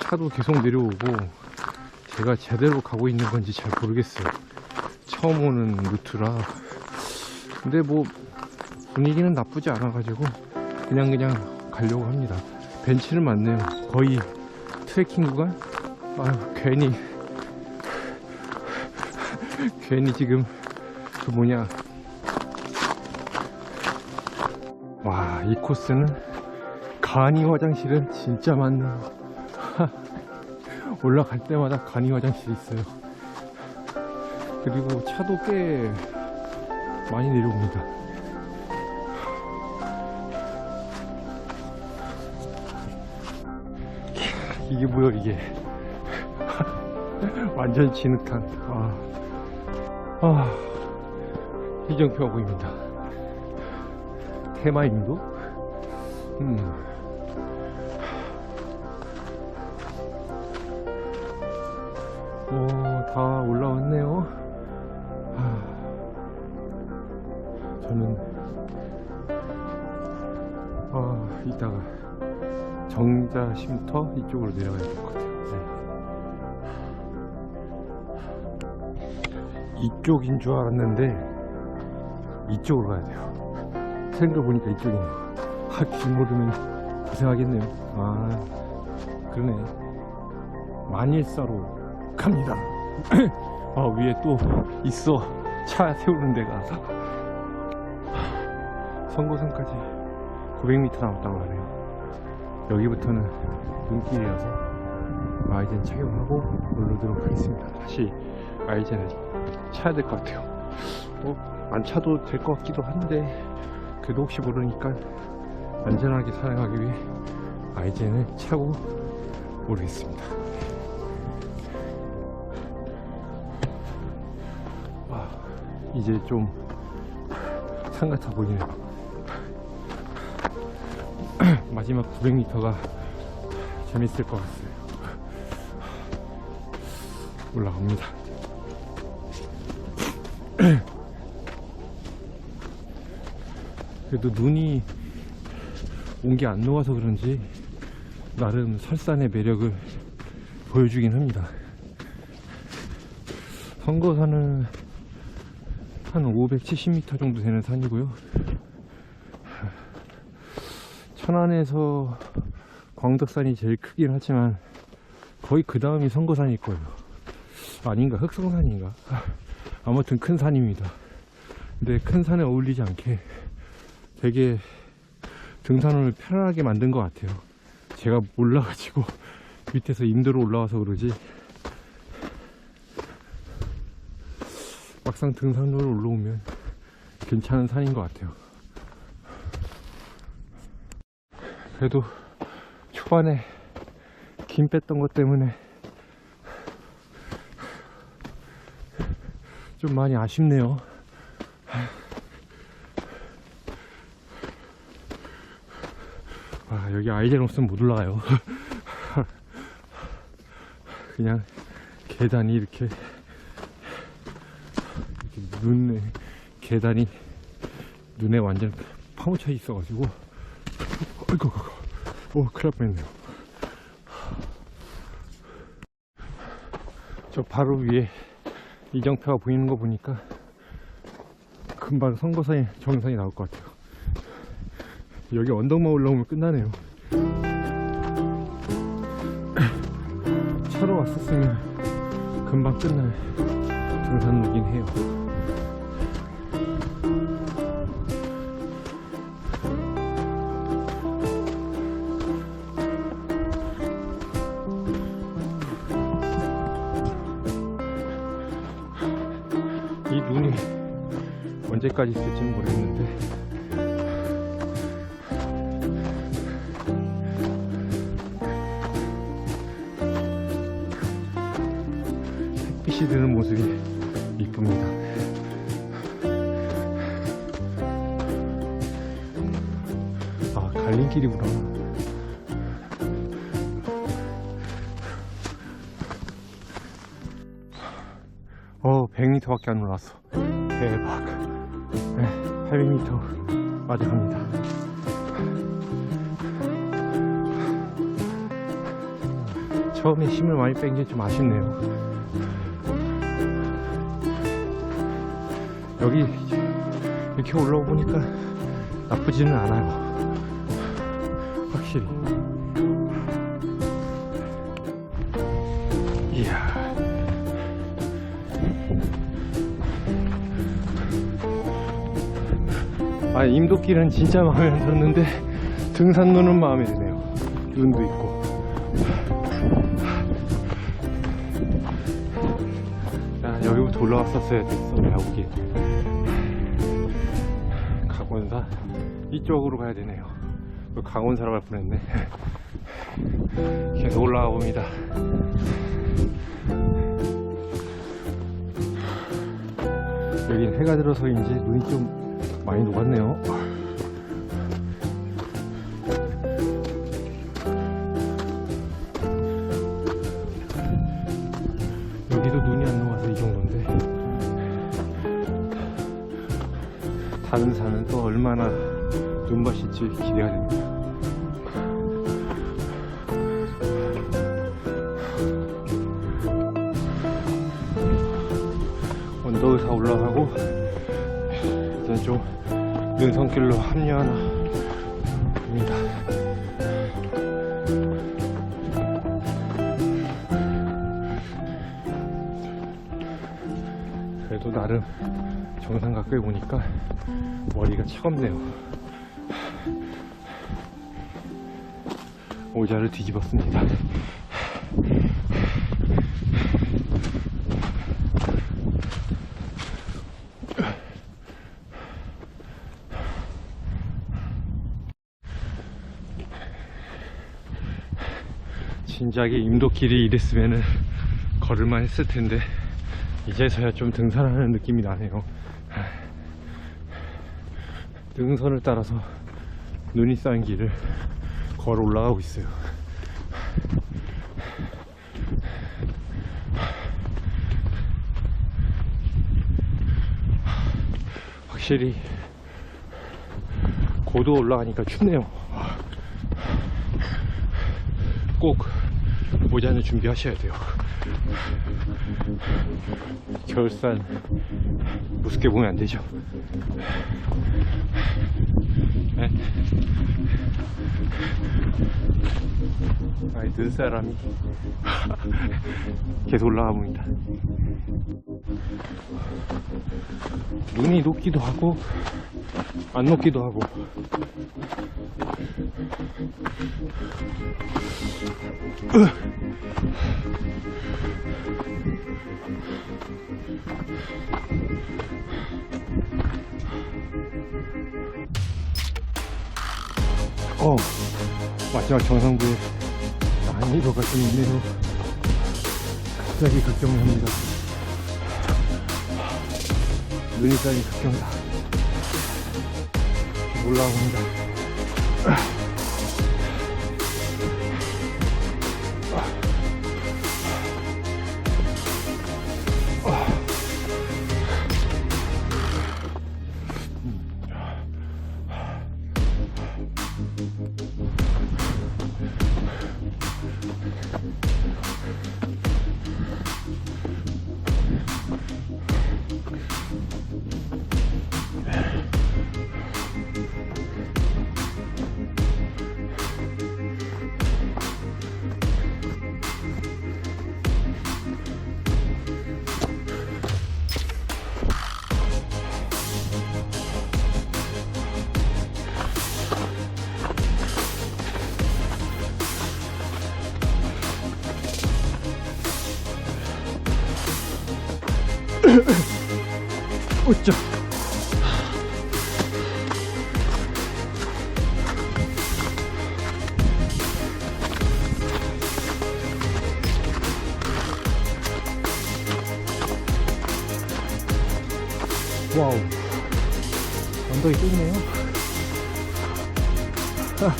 차도 계속 내려오고 제가 제대로 가고 있는 건지 잘 모르겠어요. 처음 오는 루트라. 근데 뭐 분위기는 나쁘지 않아 가지고 그냥 가려고 합니다. 벤치는 많네요. 거의 트레킹 구간. 아유, 괜히 지금 그 뭐냐, 와, 이 코스는 간이 화장실은 진짜 많네요. 올라갈 때마다 간이 화장실이 있어요. 그리고 차도 꽤 많이 내려옵니다. 이게 뭐야 이게. 완전 진흙탕. 이정표가 보입니다. 테마인도? 다 올라왔네요. 저는 이따가 정자 쉼터 이쪽으로 내려가야 될 것 같아요. 네. 이쪽인 줄 알았는데 이쪽으로 가야 돼요. 생각 보니까 이쪽이네요. 길 모르면 고생하겠네요. 그러네. 만일사로 갑니다. 위에 또 있어. 차 세우는 데가. 선고선까지 900m 남았다고 하네요. 여기부터는 눈길이라서 아이젠 착용하고 올라오도록 하겠습니다. 다시 아이젠을 차야 될 것 같아요. 안 차도 될 것 같기도 한데 그래도 혹시 모르니까 안전하게 사용하기 위해 아이젠을 차고 오르겠습니다. 이제 좀 산 같아 보이네요. 마지막 900m가 재밌을 것 같아요. 올라갑니다. 그래도 눈이 온 게 안 녹아서 그런지 나름 설산의 매력을 보여주긴 합니다. 선거산은 한 570m 정도 되는 산이고요. 천안에서 광덕산이 제일 크긴 하지만 거의 그 다음이 선거산일 거예요. 아닌가? 흑성산인가? 아무튼 큰 산입니다. 근데 큰 산에 어울리지 않게 되게 등산을 편안하게 만든 것 같아요. 제가 몰라가지고 밑에서 임대로 올라와서 그러지 막상 등산로를 올라오면 괜찮은 산인 것 같아요. 그래도 초반에 김 뺐던 것 때문에 좀 많이 아쉽네요. 여기 아이젠 없으면 못 올라가요. 그냥 계단이 이렇게 계단이 눈에 완전 파묻혀 있어가지고 아이고 큰일 날 뻔했네요. 저 바로 위에 이정표가 보이는 거 보니까 금방 선거산이 정상이 나올 것 같아요. 여기 언덕만 올라오면 끝나네요. 차로 왔었으면 금방 끝날 등산로긴 해요. 이 눈이 언제까지 있을지는 모르겠는데 햇빛이 드는 모습이 이쁩니다. 갈림길이구나. 100m 밖에 안 올랐어. 대박. 800m 아직 갑니다. 처음에 힘을 많이 뺀 게 좀 아쉽네요. 여기 이렇게 올라오보니까 나쁘지는 않아요. 확실히. 이야. 아, 임도길은 진짜 마음에 안 들었는데 등산로는 마음에 드네요. 눈도 있고. 야, 여기부터 올라왔었어야 됐어. 내가 보기에. 강원산 이쪽으로 가야 되네요. 강원사로 갈 뻔했네. 계속 올라가 봅니다. 여긴 해가 들어서인지 눈이 좀 많이 녹았네요. 여기도 눈이 안 녹아서 이 정도인데 다른 산은 또 얼마나 눈밭일지 기대가 됩니다. 언덕을 다 올라가고 일단 좀 능선길로 합류하나 봅니다. 그래도 나름 정상 가까이 보니까 머리가 차갑네요. 모자를 뒤집었습니다. 진작에 임도길이 이랬으면은 걸을만 했을 텐데 이제서야 좀 등산하는 느낌이 나네요. 능선을 따라서 눈이 쌓인 길을 걸어 올라가고 있어요. 확실히 고도 올라가니까 춥네요. 꼭 모자는 준비하셔야 돼요. 겨울산 무섭게 보면 안 되죠. 네. 아이, 눈사람이 계속 올라가 봅니다. 눈이 녹기도 하고 안 녹기도 하고. 마지막 정상부에 난이도가 좀 있네요. 갑자기 급경을 합니다. 눈이 쌓인 급경이다. 올라옵니다. 어쩌. 와우, 언덕이 또 있네요. 아휴.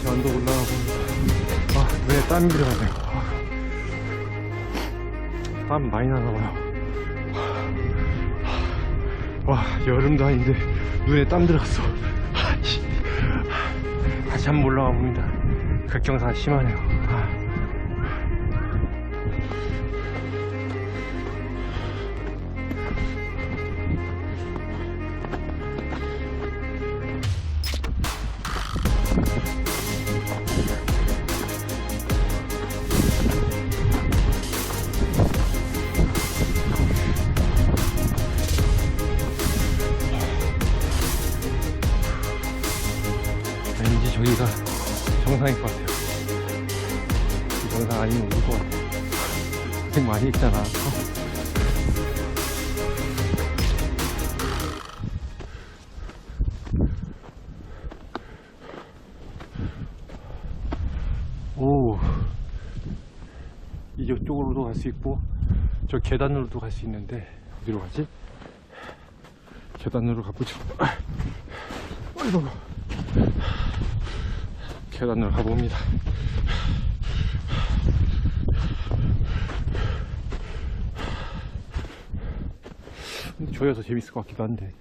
언덕 올라가고, 눈에 땀이 들어가네요. 땀 많이 나나봐요. 와, 여름도 아닌데 눈에 땀 들었어. 다시 한번 올라가 봅니다. 극경사 심하네요. 왠지 저기가 정상일 것 같아요. 이 정상 아니면 울 것 같아요. 고생 많이 했잖아. 오, 이쪽으로도 갈 수 있고 저 계단으로도 갈 수 있는데 어디로 가지? 계단으로 가보죠. 아이고, 계단으로 가봅니다. 근데 저기가 더 재밌을 것 같기도 한데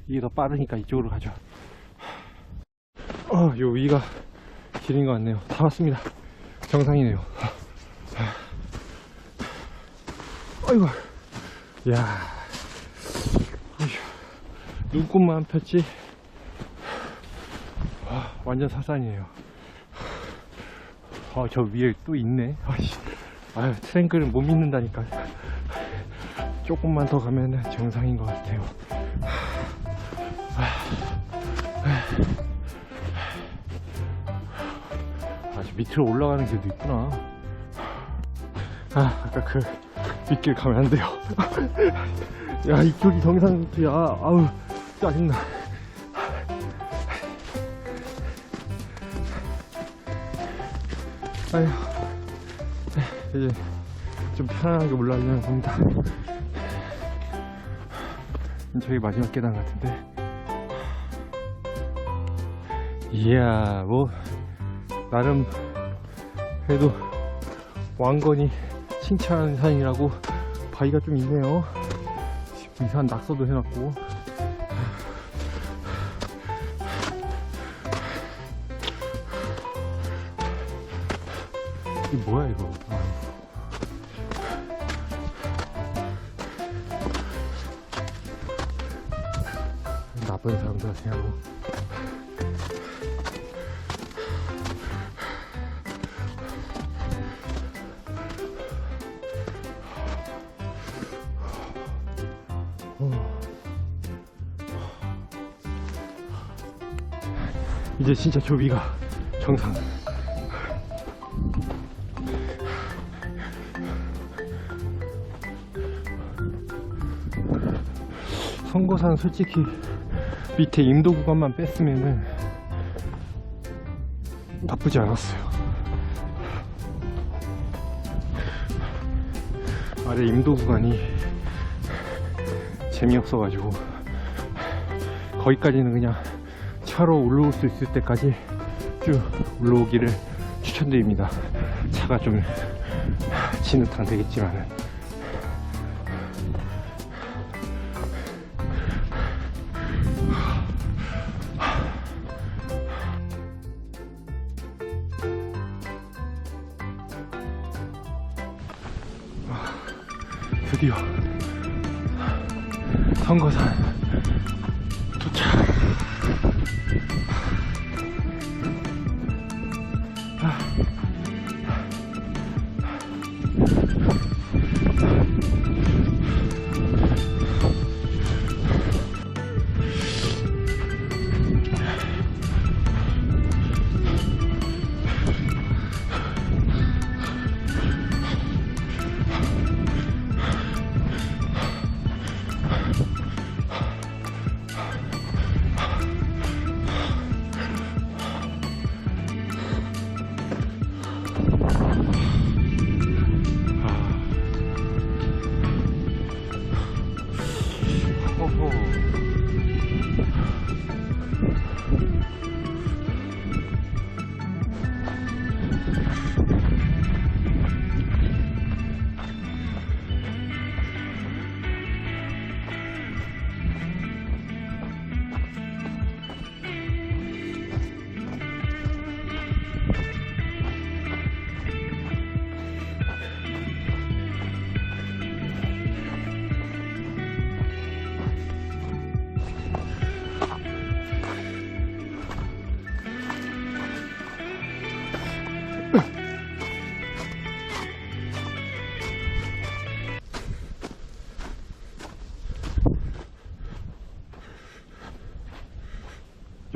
이게 더 빠르니까 이쪽으로 가죠. 요 위가 길인 것 같네요. 다 왔습니다. 정상이네요. 아이고, 야, 눈곱만 폈지. 와, 완전 사산이에요. 저 위에 또 있네. 아유, 트랭크는 못 믿는다니까. 조금만 더 가면 정상인 것 같아요. 아직 밑으로 올라가는 길도 있구나. 아까 그 윗길 가면 안 돼요. 야, 이쪽이 정상 루트야. 아우, 짜증나. 아휴, 이제 좀 편안하게 올라가려고 봅니다. 저기 마지막 계단 같은데. 이야, 뭐 나름 그래도 왕건이 칭찬하는 산이라고 바위가 좀 있네요. 지금 이상한 낙서도 해놨고. 이게 뭐야 이거. 나쁜 사람들 하시냐고. 이제 진짜 조비가 정상. 선거산 솔직히 밑에 임도 구간만 뺐으면은 나쁘지 않았어요. 아래 임도 구간이 재미없어가지고 거기까지는 그냥 차로 올라올 수 있을 때까지 쭉 올라오기를 추천드립니다. 차가 좀 진흙탕 되겠지만은. 드디어 선거산 도착.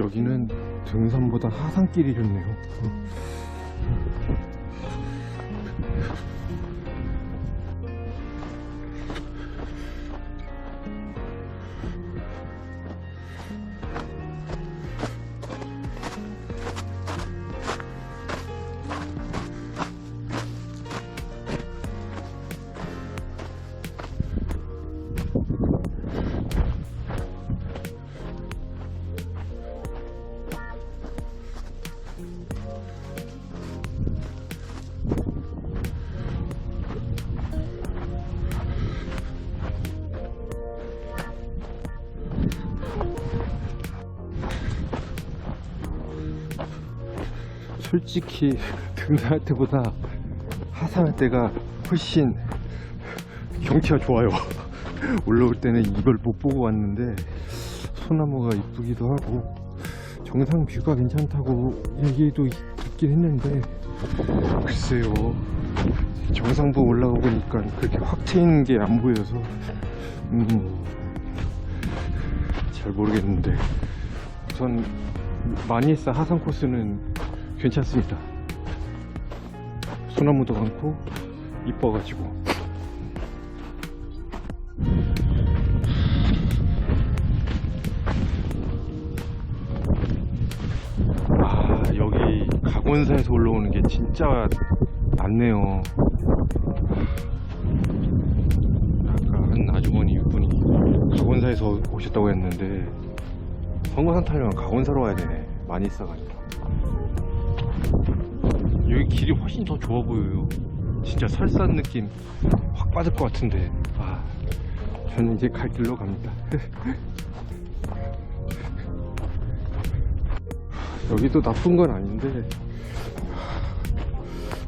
여기는 등산보다 하산길이 좋네요. 솔직히 등산할 때보다 하산할 때가 훨씬 경치가 좋아요. 올라올 때는 이걸 못 보고 왔는데 소나무가 이쁘기도 하고 정상 뷰가 괜찮다고 얘기도 듣긴 했는데 글쎄요, 정상부 올라가 보니까 그렇게 확 트이는 게 안 보여서 잘 모르겠는데 우선 마니에사 하산 코스는 괜찮습니다. 소나무도 많고 이뻐가지고. 아, 여기 각원사에서 올라오는 게 진짜 낫네요. 아까 한 아주머니 분이 각원사에서 오셨다고 했는데 성거산 타려면 각원사로 와야 되네. 많이 있어가지고. 여기 길이 훨씬 더 좋아 보여요. 진짜 설산 느낌 확 빠질 것 같은데. 아, 저는 이제 갈 길로 갑니다. 여기도 나쁜 건 아닌데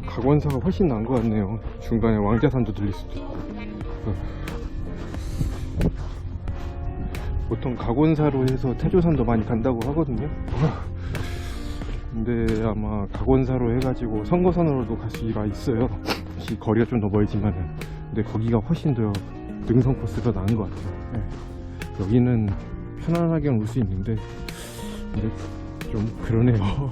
각원사가 훨씬 나은 것 같네요. 중간에 왕자산도 들릴 수도 있고. 보통 각원사로 해서 태조산도 많이 간다고 하거든요. 근데 아마 각원사로 해가지고 성거산으로도 갈 수가 있어요. 거리가 좀 더 멀지만은. 근데 거기가 훨씬 더 능선 코스가 나은 것 같아요. 네. 여기는 편안하게 올 수 있는데 근데 좀 그러네요.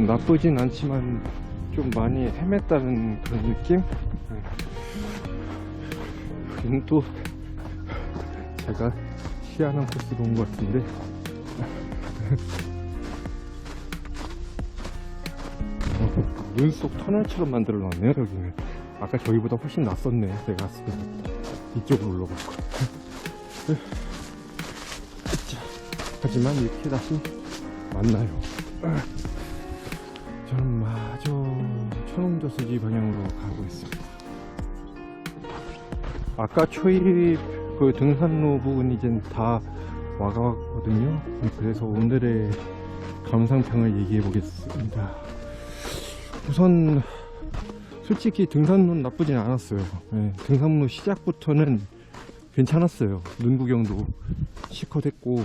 나쁘진 않지만 좀 많이 헤맸다는 그런 느낌? 여기는 또 제가 희한한 코스로 온 것 같은데 눈속 터널처럼 만들어 놨네요. 여기는 아까 저기보다 훨씬 낫었네. 내가 갔을 때 이쪽으로 올라갔고. 하지만 이렇게 다시 만나요. 저는 마저 천홍저수지 방향으로 가고 있습니다. 아까 초입 그 등산로 부분이 이제 다 와가거든요. 그래서 오늘의 감상평을 얘기해 보겠습니다. 우선 솔직히 등산로는 나쁘진 않았어요. 네, 등산로 시작부터는 괜찮았어요. 눈 구경도 실컷 했고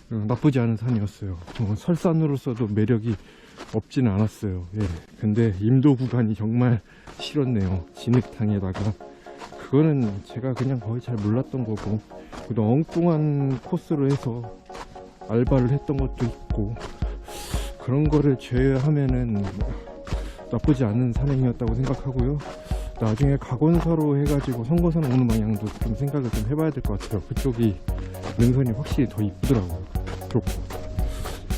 나쁘지 않은 산이었어요. 설산으로서도 매력이 없지는 않았어요. 예. 근데 임도 구간이 정말 싫었네요. 진흙탕에다가 그거는 제가 그냥 거의 잘 몰랐던 거고, 또 엉뚱한 코스로 해서 알바를 했던 것도 있고, 그런 거를 제외하면은 나쁘지 않은 산행이었다고 생각하고요. 나중에 각원사로 해가지고 성거산 오는 방향도 좀 생각을 좀 해봐야 될 것 같아요. 그쪽이 능선이 확실히 더 이쁘더라고요. 그렇고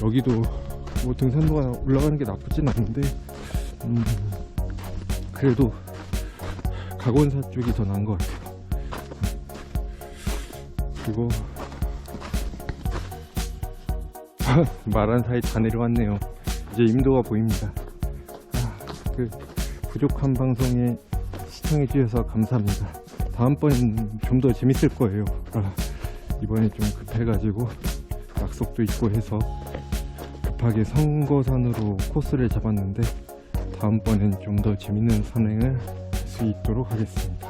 여기도 뭐 등산로가 올라가는 게 나쁘진 않은데 그래도 각원사 쪽이 더 나은 것 같아요. 그리고 말한 사이 다 내려왔네요. 이제 임도가 보입니다. 그 부족한 방송에 시청해 주셔서 감사합니다. 다음번엔 좀 더 재밌을 거예요. 이번에 좀 급해가지고 약속도 있고 해서 급하게 성거산으로 코스를 잡았는데 다음번엔 좀 더 재밌는 산행을 할 수 있도록 하겠습니다.